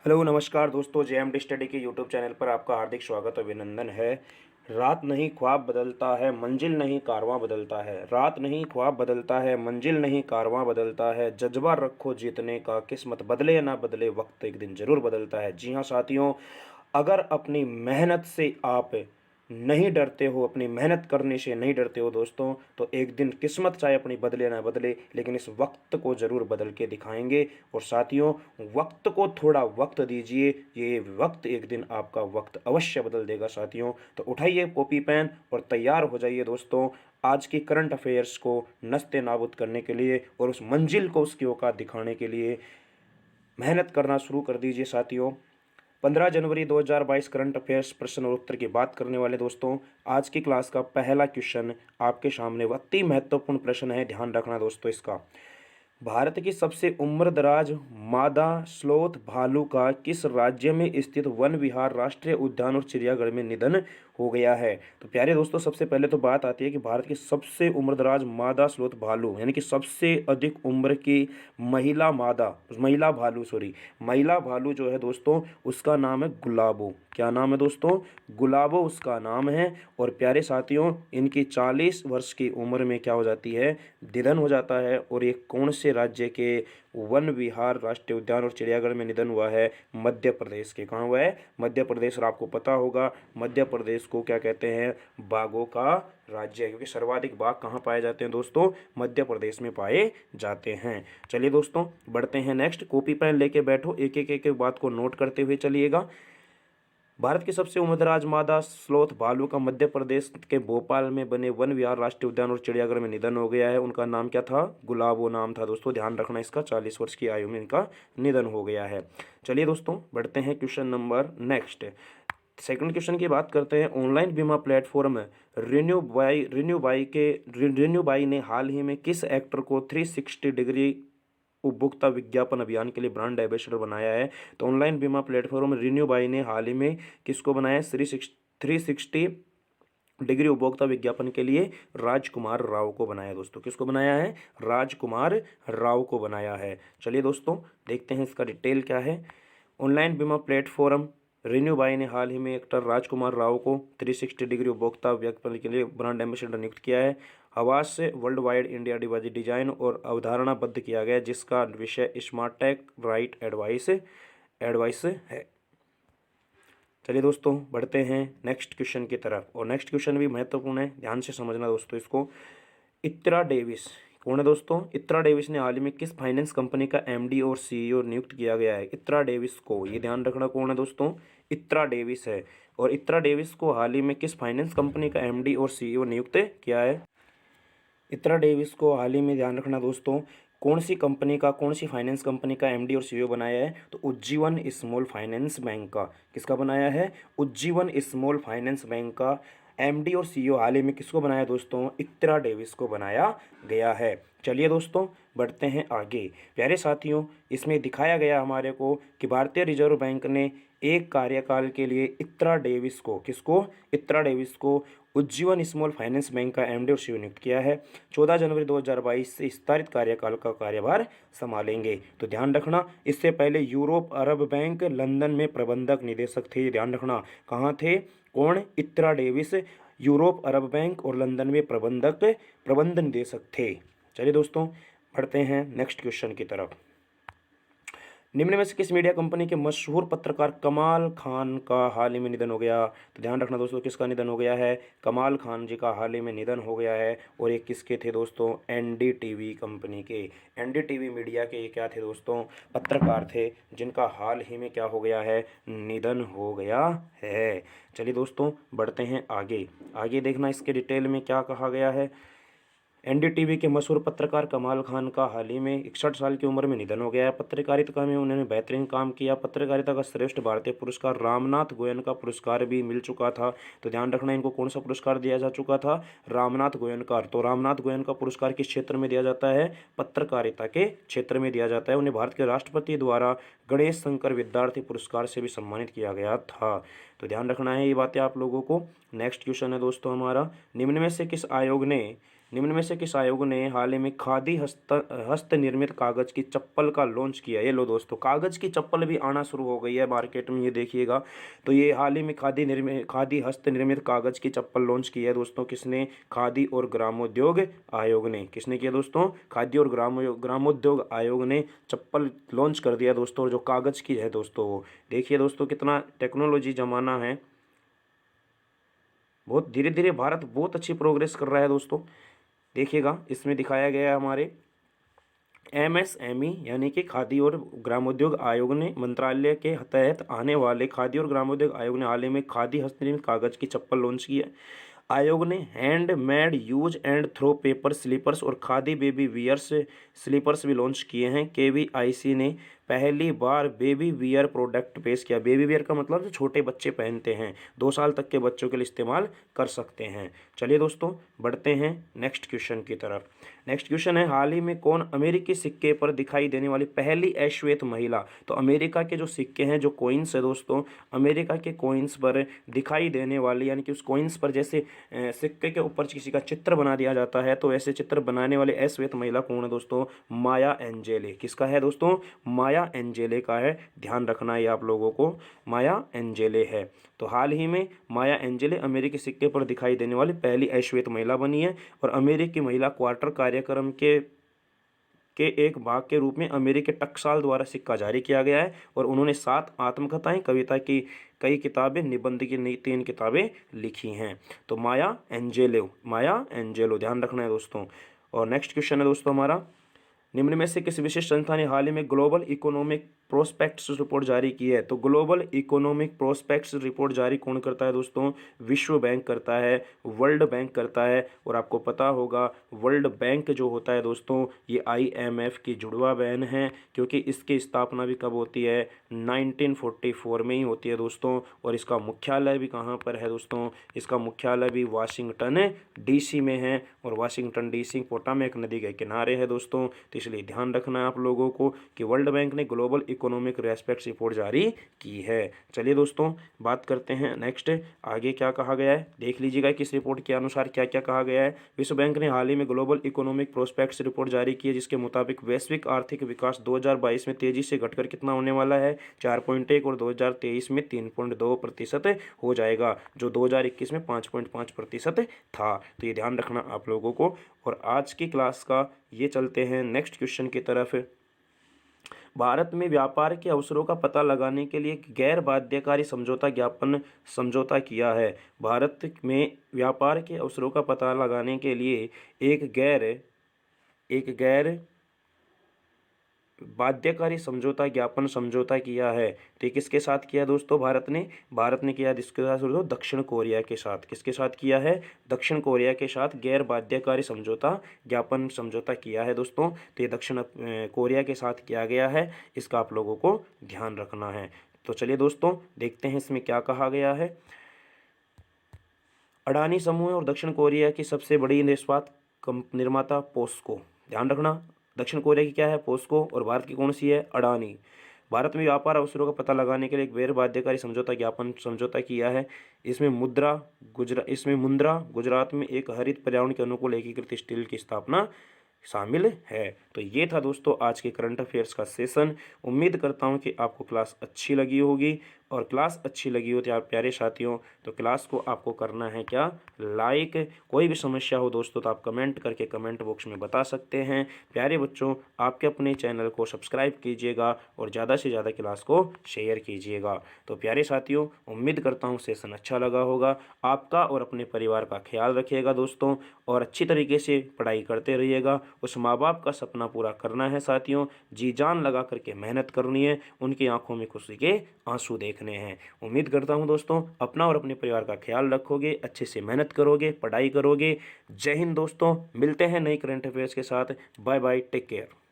Hello नमस्कार दोस्तों, JMD study के यूट्यूब चैनल पर आपका हार्दिक स्वागत और अभिनंदन है। रात नहीं ख्वाब बदलता है, मंजिल नहीं कारवां बदलता है। रात नहीं ख्वाब बदलता है, मंजिल नहीं कारवां बदलता है। जज्बा रखो जीतने का, किस्मत बदले या ना बदले, वक्त एक दिन ज़रूर बदलता है। जी हाँ साथियों, अगर अपनी मेहनत से आप नहीं डरते हो, अपनी मेहनत करने से नहीं डरते हो दोस्तों, तो एक दिन किस्मत चाहे अपनी बदले ना बदले, लेकिन इस वक्त को ज़रूर बदल के दिखाएंगे। और साथियों, वक्त को थोड़ा वक्त दीजिए, ये वक्त एक दिन आपका वक्त अवश्य बदल देगा साथियों। तो उठाइए कॉपी पेन और तैयार हो जाइए दोस्तों, आज की करंट अफेयर्स को नस्ते नाबूद करने के लिए और उस मंजिल को उसकी औकात दिखाने के लिए मेहनत करना शुरू कर दीजिए साथियों। 15 जनवरी 2022 करंट अफेयर्स प्रश्न और उत्तर की बात करने वाले दोस्तों। आज की क्लास का पहला क्वेश्चन आपके सामने अति महत्वपूर्ण प्रश्न है, ध्यान रखना दोस्तों इसका। भारत की सबसे उम्रदराज मादा स्लोथ भालू का किस राज्य में स्थित वन विहार राष्ट्रीय उद्यान और चिड़ियाघर में निधन हो गया है? तो प्यारे दोस्तों, सबसे पहले तो बात आती है कि भारत की सबसे उम्रदराज मादा स्लोथ भालू यानी कि सबसे अधिक उम्र की महिला भालू महिला भालू जो है दोस्तों, उसका नाम है गुलाबो। क्या नाम है दोस्तों? गुलाबो उसका नाम है। और प्यारे साथियों, इनकी 40 वर्ष की उम्र में क्या हो जाती है? निधन हो जाता है। और ये कौन से राज्य के वन विहार राष्ट्रीय उद्यान और चिड़ियाघर में निधन हुआ है? मध्य प्रदेश के। कहाँ हुआ है? मध्य प्रदेश। और आपको पता होगा मध्य प्रदेश को क्या कहते हैं? बाघों का राज्य है, क्योंकि सर्वाधिक बाघ कहाँ पाए जाते हैं दोस्तों? मध्य प्रदेश में पाए जाते हैं। चलिए दोस्तों, बढ़ते हैं नेक्स्ट। कॉपी पेन लेके बैठो, एक एक बात को नोट करते हुए चलिएगा। भारत की सबसे उम्रदराज मादा स्लोथ भालू का मध्य प्रदेश के भोपाल में बने वन विहार राष्ट्रीय उद्यान और चिड़ियाघर में निधन हो गया है। उनका नाम क्या था? गुलाबो नाम था दोस्तों, ध्यान रखना इसका। 40 वर्ष की आयु में इनका निधन हो गया है। चलिए दोस्तों, बढ़ते हैं question number next. Second question की बात करते हैं। ऑनलाइन बीमा प्लेटफॉर्म रिन्यू बाई ने हाल ही में किस एक्टर को 360 डिग्री उपभोक्ता विज्ञापन अभियान के लिए ब्रांड एम्बेसडर बनाया है? तो ऑनलाइन बीमा प्लेटफॉर्म रिन्यू बाई ने हाल ही में किसको बनाया है? 360 डिग्री उपभोक्ता विज्ञापन के लिए राजकुमार राव को बनाया दोस्तों। किसको बनाया है? राजकुमार राव को बनाया है। चलिए दोस्तों, देखते हैं इसका डिटेल क्या है। ऑनलाइन बीमा प्लेटफॉर्म रिन्यू बाई ने हाल ही में एक्टर राजकुमार राव को 360 डिग्री उपभोक्ता विज्ञापन के लिए ब्रांड एम्बेसडर नियुक्त किया है। आवाज से वर्ल्ड वाइड इंडिया डिजाइन और अवधारणाबद्ध किया गया, जिसका विषय स्मार्ट टेक राइट एडवाइस है। चलिए दोस्तों, बढ़ते हैं नेक्स्ट क्वेश्चन की तरफ। और नेक्स्ट क्वेश्चन भी महत्वपूर्ण है, ध्यान से समझना दोस्तों इसको। इत्रा डेविस कौन है दोस्तों? इत्रा डेविस ने हाल ही में किस फाइनेंस कंपनी का एमडी और सीईओ नियुक्त किया गया है? इत्रा डेविस को, ये ध्यान रखना कौन है दोस्तों? इत्रा डेविस है। और इत्रा डेविस को हाल ही में किस फाइनेंस कंपनी का एमडी और सीईओ नियुक्त किया है? इत्रा डेविस को हाल ही में, ध्यान रखना दोस्तों, कौन सी फाइनेंस कंपनी का एमडी और सीईओ बनाया है? तो उज्जीवन स्मॉल फाइनेंस बैंक का। किसका बनाया है? उज्जीवन स्मॉल फाइनेंस बैंक का एमडी और सीईओ हाल ही में किसको बनाया दोस्तों? इत्रा डेविस को बनाया गया है। चलिए दोस्तों, बढ़ते हैं आगे। प्यारे साथियों, इसमें दिखाया गया हमारे को कि भारतीय रिजर्व बैंक ने एक कार्यकाल के लिए इत्रा डेविस को उज्जीवन स्मॉल फाइनेंस बैंक का एमडी और सीईओ नियुक्त किया है। 14 जनवरी 2022 से विस्तारित कार्यकाल का कार्यभार संभालेंगे। तो ध्यान रखना, इससे पहले यूरोप अरब बैंक लंदन में प्रबंधक निदेशक थे। ध्यान रखना, कहाँ थे? कौन? इत्रा डेविस यूरोप अरब बैंक और लंदन में प्रबंध निदेशक थे। चलिए दोस्तों, बढ़ते हैं नेक्स्ट क्वेश्चन की तरफ। निम्न में से किस मीडिया कंपनी के मशहूर पत्रकार कमाल खान का हाल ही में निधन हो गया? तो ध्यान रखना दोस्तों, किसका निधन हो गया है? कमाल खान जी का हाल ही में निधन हो गया है। और ये किसके थे दोस्तों? एनडीटीवी कंपनी के, एनडीटीवी मीडिया के ये क्या थे दोस्तों? पत्रकार थे, जिनका हाल ही में क्या हो गया है? निधन हो गया है। चलिए दोस्तों, बढ़ते हैं आगे। आगे देखना इसके डिटेल में क्या कहा गया है। एनडीटीवी के मशहूर पत्रकार कमाल खान का हाल ही में 61 साल की उम्र में निधन हो गया है। पत्रकारिता में उन्होंने बेहतरीन काम किया। पत्रकारिता का श्रेष्ठ भारतीय पुरस्कार रामनाथ गोयनका पुरस्कार भी मिल चुका था। तो ध्यान रखना, इनको कौन सा पुरस्कार दिया जा चुका था? रामनाथ गोयनका। तो रामनाथ गोयनका पुरस्कार किस क्षेत्र में दिया जाता है? पत्रकारिता के क्षेत्र में दिया जाता है। उन्हें भारत के राष्ट्रपति द्वारा गणेश शंकर विद्यार्थी पुरस्कार से भी सम्मानित किया गया था। तो ध्यान रखना है ये बातें आप लोगों को। नेक्स्ट क्वेश्चन है दोस्तों हमारा, निम्न में से किस आयोग ने निम्न में से किस आयोग ने हाल ही में खादी हस्त निर्मित कागज की चप्पल का लॉन्च किया? ये लो दोस्तों, कागज की चप्पल भी आना शुरू हो गई है मार्केट में, ये देखिएगा। तो ये हाल ही में खादी हस्त निर्मित कागज की चप्पल लॉन्च की है दोस्तों। किसने? खादी और ग्रामोद्योग आयोग ने। किसने किया दोस्तों? खादी और ग्रामोद्योग आयोग ने चप्पल लॉन्च कर दिया दोस्तों, जो कागज की है दोस्तों वो। देखिए दोस्तों, कितना टेक्नोलॉजी जमाना है, बहुत धीरे धीरे भारत बहुत अच्छी प्रोग्रेस कर रहा है दोस्तों। देखिएगा, इसमें दिखाया गया है हमारे MSME यानी कि खादी और ग्रामोद्योग आयोग ने मंत्रालय के तहत आने वाले खादी और ग्रामोद्योग आयोग ने हाल ही में खादी हस्तनिर्मित कागज की चप्पल लॉन्च की है। आयोग ने handmade use and throw paper slippers और खादी बेबी वियर्स स्लीपर्स भी लॉन्च किए हैं। KVIC ने पहली बार बेबी वियर प्रोडक्ट पेश किया। बेबी वियर का मतलब जो छोटे बच्चे पहनते हैं, 2 साल तक के बच्चों के लिए इस्तेमाल कर सकते हैं। चलिए दोस्तों, बढ़ते हैं नेक्स्ट क्वेश्चन की तरफ। नेक्स्ट क्वेश्चन है, हाल ही में कौन अमेरिकी सिक्के पर दिखाई देने वाली पहली अश्वेत महिला? तो अमेरिका के जो सिक्के हैं, जो कॉइन्स है दोस्तों, अमेरिका के कॉइन्स पर दिखाई देने वाली, यानी कि उस कॉइन्स पर जैसे सिक्के के ऊपर किसी का चित्र बना दिया जाता है, तो ऐसे चित्र बनाने वाले अश्वेत महिला कौन है दोस्तों? माया एंजेले। किसका है दोस्तों? माया एंजेले का है। ध्यान रखना है आप लोगों को, माया एंजेले है। तो हाल ही में माया एंजेले अमेरिकी सिक्के पर दिखाई देने वाली पहली अश्वेत महिला बनी है। और अमेरिकी महिला क्वार्टर कार्यक्रम के एक भाग के रूप में अमेरिकी टकसाल द्वारा सिक्का जारी किया गया है। और उन्होंने 7 आत्मकथाएं, कविता की कई किताबें, निबंध की 3 किताबें लिखी हैं। तो माया एंजेलो ध्यान रखना है दोस्तों। और नेक्स्ट क्वेश्चन है दोस्तों हमारा, निम्न में से किस विशेष संस्था ने हाल ही में ग्लोबल इकोनॉमिक प्रोस्पेक्ट्स रिपोर्ट जारी की है? तो ग्लोबल इकोनॉमिक प्रोस्पेक्ट्स रिपोर्ट जारी कौन करता है दोस्तों? विश्व बैंक करता है, वर्ल्ड बैंक करता है। और आपको पता होगा, वर्ल्ड बैंक जो होता है दोस्तों, ये IMF की जुड़वा बहन है, क्योंकि इसकी स्थापना भी कब होती है? 1944 में ही होती है दोस्तों। और इसका मुख्यालय भी कहाँ पर है दोस्तों? इसका मुख्यालय भी वाशिंगटन DC में है। और वाशिंगटन DC पोटामेक नदी के किनारे है दोस्तों। तो इसलिए ध्यान रखना है आप लोगों को कि वर्ल्ड बैंक ने ग्लोबल इकोनॉमिक रेस्पेक्ट्स रिपोर्ट जारी की है। चलिए दोस्तों, बात करते हैं नेक्स्ट, आगे क्या कहा गया है, देख लीजिएगा कि इस रिपोर्ट के अनुसार क्या क्या कहा गया है। विश्व बैंक ने हाल ही में ग्लोबल इकोनॉमिक प्रोस्पेक्ट्स रिपोर्ट जारी की है, जिसके मुताबिक वैश्विक आर्थिक विकास 2022 में तेजी से घटकर कितना होने वाला है? 4.1 और 2023 में 3.2% हो जाएगा, जो 2021 में 5.5% था। तो ये ध्यान रखना आप लोगों को। और आज की क्लास का ये चलते हैं नेक्स्ट क्वेश्चन की तरफ। भारत में व्यापार के अवसरों का पता लगाने के लिए गैर बाध्यकारी समझौता किया है। भारत में व्यापार के अवसरों का पता लगाने के लिए एक गैर बाध्यकारी समझौता किया है। तो किसके साथ किया दोस्तों? भारत ने किया किसके साथ दोस्तों? दक्षिण कोरिया के साथ। किसके साथ किया है? दक्षिण कोरिया के साथ गैर बाध्यकारी समझौता किया है दोस्तों। तो ये दक्षिण कोरिया के साथ किया गया है, इसका आप लोगों को ध्यान रखना है। तो चलिए दोस्तों, देखते हैं इसमें क्या कहा गया है। अडानी समूह और दक्षिण कोरिया की सबसे बड़ी इस्पात निर्माता पोस्को। ध्यान रखना, दक्षिण कोरिया की क्या है? पोस्को। और भारत की कौन सी है? अडानी। भारत में व्यापार अवसरों का पता लगाने के लिए एक गैर बाध्यकारी समझौता किया है। इसमें मुंद्रा गुजरात में एक हरित पर्यावरण के अनुकूल एकीकृत स्टील की स्थापना शामिल है। तो ये था दोस्तों आज के करंट अफेयर्स का सेशन। उम्मीद करता हूँ कि आपको क्लास अच्छी लगी होगी। और क्लास अच्छी लगी हो तो आप प्यारे साथियों, तो क्लास को आपको करना है क्या? लाइक। कोई भी समस्या हो दोस्तों तो आप कमेंट करके कमेंट बॉक्स में बता सकते हैं। प्यारे बच्चों, आपके अपने चैनल को सब्सक्राइब कीजिएगा और ज़्यादा से ज़्यादा क्लास को शेयर कीजिएगा। तो प्यारे साथियों, उम्मीद करता हूँ सेशन अच्छा लगा होगा। आपका और अपने परिवार का ख्याल रखिएगा दोस्तों, और अच्छी तरीके से पढ़ाई करते रहिएगा। उस माँ बाप का सपना पूरा करना है साथियों, जी जान लगा करके मेहनत करनी है, उनकी आंखों में खुशी के आंसू देखने हैं। उम्मीद करता हूं दोस्तों अपना और अपने परिवार का ख्याल रखोगे, अच्छे से मेहनत करोगे, पढ़ाई करोगे। जय हिंद दोस्तों, मिलते हैं नई करंट अफेयर्स के साथ। Bye bye, take care.